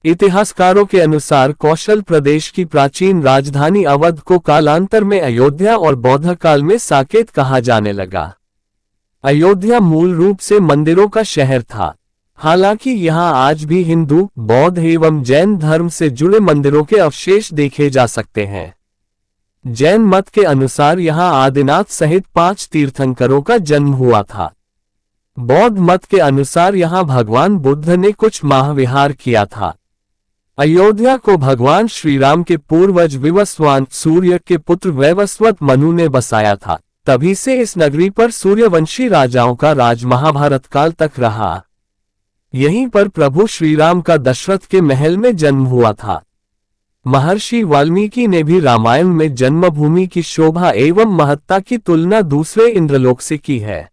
इतिहासकारों के अनुसार कौशल प्रदेश की प्राचीन राजधानी अवध को कालांतर में अयोध्या और बौद्ध काल में साकेत कहा जाने लगा। अयोध्या मूल रूप से मंदिरों का शहर था। हालांकि यहाँ आज भी हिंदू, बौद्ध एवं जैन धर्म से जुड़े मंदिरों के अवशेष देखे जा सकते हैं। जैन मत के अनुसार यहाँ आदिनाथ सहित 5 तीर्थंकरों का जन्म हुआ था। बौद्ध मत के अनुसार यहाँ भगवान बुद्ध ने कुछ माह विहार किया था। अयोध्या को भगवान श्रीराम के पूर्वज विवस्वान सूर्य के पुत्र वैवस्वत मनु ने बसाया था। तभी से इस नगरी पर सूर्यवंशी राजाओं का राज महाभारत काल तक रहा। यहीं पर प्रभु श्रीराम का दशरथ के महल में जन्म हुआ था। महर्षि वाल्मीकि ने भी रामायण में जन्मभूमि की शोभा एवं महत्ता की तुलना दूसरे इंद्रलोक से की है।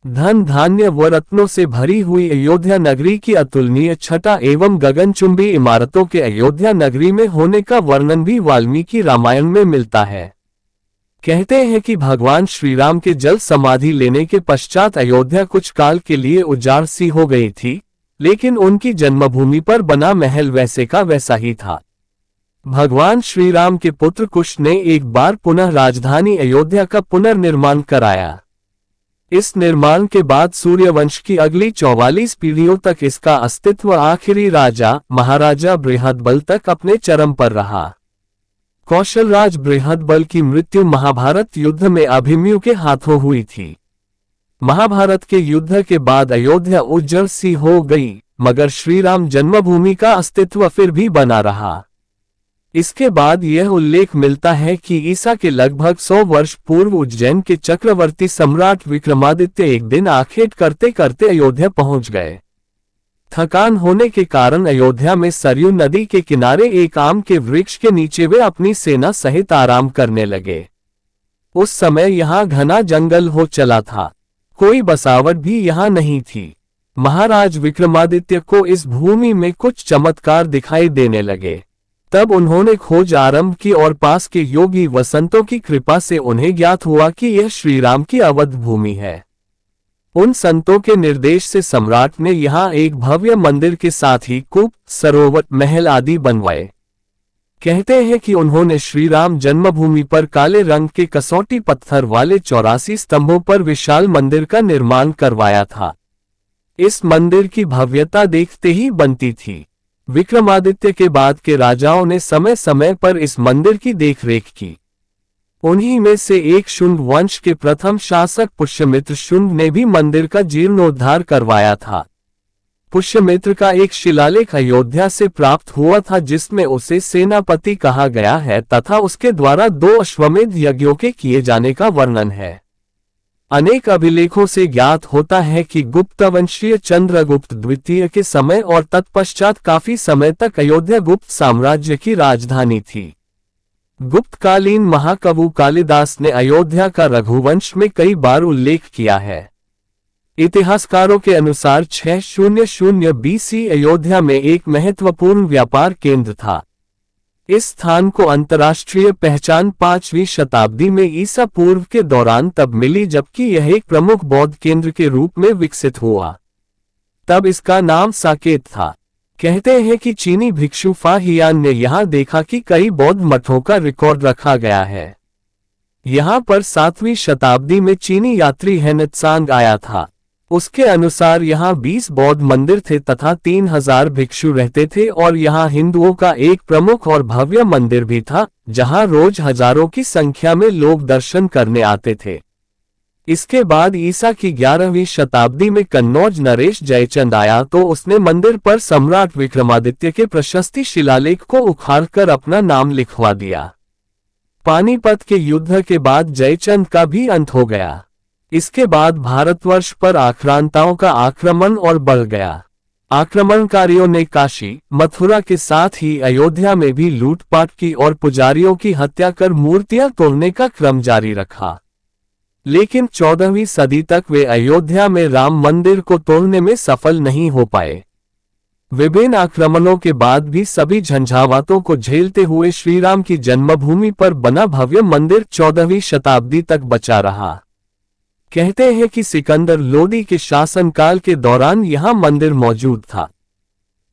धन धान्य व रत्नों से भरी हुई अयोध्या नगरी की अतुलनीय छटा एवं गगनचुंबी इमारतों के अयोध्या नगरी में होने का वर्णन भी वाल्मीकि रामायण में मिलता है। कहते हैं कि भगवान श्रीराम के जल समाधि लेने के पश्चात अयोध्या कुछ काल के लिए उजाड़ सी हो गई थी, लेकिन उनकी जन्मभूमि पर बना महल वैसे का वैसा ही था। भगवान श्रीराम के पुत्र कुश ने एक बार पुनः राजधानी अयोध्या का पुनर्निर्माण कराया। इस निर्माण के बाद सूर्यवंश की अगली 44 पीढ़ियों तक इसका अस्तित्व आखिरी राजा महाराजा बृहदबल तक अपने चरम पर रहा। कौशलराज बृहदबल की मृत्यु महाभारत युद्ध में अभिमन्यु के हाथों हुई थी। महाभारत के युद्ध के बाद अयोध्या उज्जड़ सी हो गई, मगर श्रीराम जन्मभूमि का अस्तित्व फिर भी बना रहा। इसके बाद यह उल्लेख मिलता है कि ईसा के लगभग 100 वर्ष पूर्व उज्जैन के चक्रवर्ती सम्राट विक्रमादित्य एक दिन आखेट करते करते अयोध्या पहुंच गए। थकान होने के कारण अयोध्या में सरयू नदी के किनारे एक आम के वृक्ष के नीचे वे अपनी सेना सहित आराम करने लगे। उस समय यहाँ घना जंगल हो चला था, कोई बसावट भी यहाँ नहीं थी। महाराज विक्रमादित्य को इस भूमि में कुछ चमत्कार दिखाई देने लगे। तब उन्होंने खोज आरंभ की और पास के योगी व संतों की कृपा से उन्हें ज्ञात हुआ कि यह श्रीराम की अवध भूमि है। उन संतों के निर्देश से सम्राट ने यहाँ एक भव्य मंदिर के साथ ही कूप, सरोवर, महल आदि बनवाए। कहते हैं कि उन्होंने श्रीराम जन्मभूमि पर काले रंग के कसौटी पत्थर वाले 84 स्तंभों पर विशाल मंदिर का निर्माण करवाया था। इस मंदिर की भव्यता देखते ही बनती थी। विक्रमादित्य के बाद के राजाओं ने समय समय पर इस मंदिर की देखरेख की। उन्हीं में से एक शुंग वंश के प्रथम शासक पुष्यमित्र शुंग ने भी मंदिर का जीर्णोद्धार करवाया था। पुष्यमित्र का एक शिलालेख अयोध्या से प्राप्त हुआ था जिसमें उसे सेनापति कहा गया है तथा उसके द्वारा 2 अश्वमेध यज्ञों के किए जाने का वर्णन है। अनेक अभिलेखों से ज्ञात होता है कि गुप्तवंशीय चंद्रगुप्त द्वितीय के समय और तत्पश्चात काफी समय तक अयोध्या गुप्त साम्राज्य की राजधानी थी। गुप्तकालीन महाकवि कालिदास ने अयोध्या का रघुवंश में कई बार उल्लेख किया है। इतिहासकारों के अनुसार 600 BC अयोध्या में एक महत्वपूर्ण व्यापार केंद्र था। इस स्थान को अंतर्राष्ट्रीय पहचान 5वीं शताब्दी में ईसा पूर्व के दौरान तब मिली जबकि यह एक प्रमुख बौद्ध केंद्र के रूप में विकसित हुआ। तब इसका नाम साकेत था। कहते हैं कि चीनी भिक्षु फा हियान ने यहाँ देखा कि कई बौद्ध मठों का रिकॉर्ड रखा गया है। यहाँ पर 7वीं शताब्दी में चीनी यात्री हेनत्सांग आया था। उसके अनुसार यहाँ 20 बौद्ध मंदिर थे तथा 3000 भिक्षु रहते थे और यहाँ हिंदुओं का एक प्रमुख और भव्य मंदिर भी था, जहाँ रोज हजारों की संख्या में लोग दर्शन करने आते थे। इसके बाद ईसा की 11वीं शताब्दी में कन्नौज नरेश जयचंद आया तो उसने मंदिर पर सम्राट विक्रमादित्य के प्रशस्ति शिलालेख को उखाड़कर अपना नाम लिखवा दिया। पानीपत के युद्ध के बाद जयचंद का भी अंत हो गया। इसके बाद भारतवर्ष पर आक्रांताओं का आक्रमण और बढ़ गया। आक्रमणकारियों ने काशी, मथुरा के साथ ही अयोध्या में भी लूटपाट की और पुजारियों की हत्या कर मूर्तियां तोड़ने का क्रम जारी रखा। लेकिन 14वीं सदी तक वे अयोध्या में राम मंदिर को तोड़ने में सफल नहीं हो पाए। विभिन्न आक्रमणों के बाद भी सभी झंझावातों को झेलते हुए श्रीराम की जन्मभूमि पर बना भव्य मंदिर 14वीं शताब्दी तक बचा रहा। कहते हैं कि सिकंदर लोदी के शासनकाल के दौरान यहां मंदिर मौजूद था।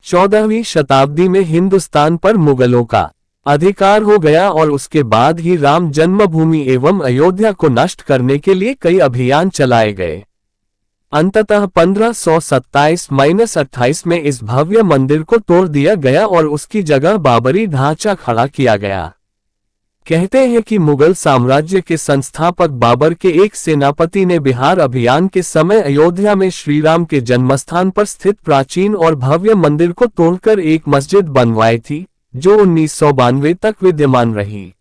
14वीं शताब्दी में हिंदुस्तान पर मुगलों का अधिकार हो गया और उसके बाद ही राम जन्मभूमि एवं अयोध्या को नष्ट करने के लिए कई अभियान चलाए गए। अंततः 1527-28 में इस भव्य मंदिर को तोड़ दिया गया और उसकी जगह बाबरी ढांचा खड़ा किया गया। कहते हैं कि मुगल साम्राज्य के संस्थापक बाबर के एक सेनापति ने बिहार अभियान के समय अयोध्या में श्रीराम के जन्मस्थान पर स्थित प्राचीन और भव्य मंदिर को तोड़कर एक मस्जिद बनवाई थी, जो 1992 तक विद्यमान रही।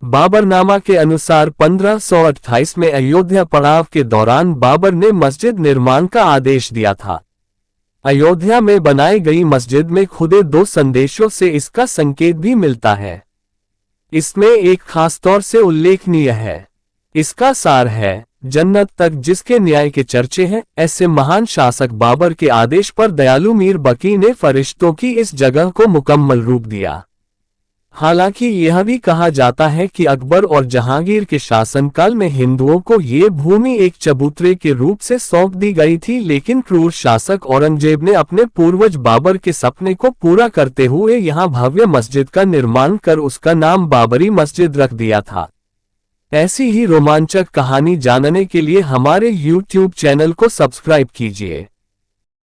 बाबरनामा के अनुसार 1528 में अयोध्या पड़ाव के दौरान बाबर ने मस्जिद निर्माण का आदेश दिया था। अयोध्या में बनाई गई मस्जिद में खुदे 2 संदेशों से इसका संकेत भी मिलता है। इसमें एक खास तौर से उल्लेखनीय है। इसका सार है, जन्नत तक जिसके न्याय के चर्चे हैं। ऐसे महान शासक बाबर के आदेश पर दयालु मीर बकी ने फरिश्तों की इस जगह को मुकम्मल रूप दिया। हालांकि यह भी कहा जाता है कि अकबर और जहांगीर के शासनकाल में हिंदुओं को ये भूमि एक चबूतरे के रूप से सौंप दी गई थी, लेकिन क्रूर शासक औरंगजेब ने अपने पूर्वज बाबर के सपने को पूरा करते हुए यहाँ भव्य मस्जिद का निर्माण कर उसका नाम बाबरी मस्जिद रख दिया था। ऐसी ही रोमांचक कहानी जानने के लिए हमारे YouTube चैनल को सब्सक्राइब कीजिए।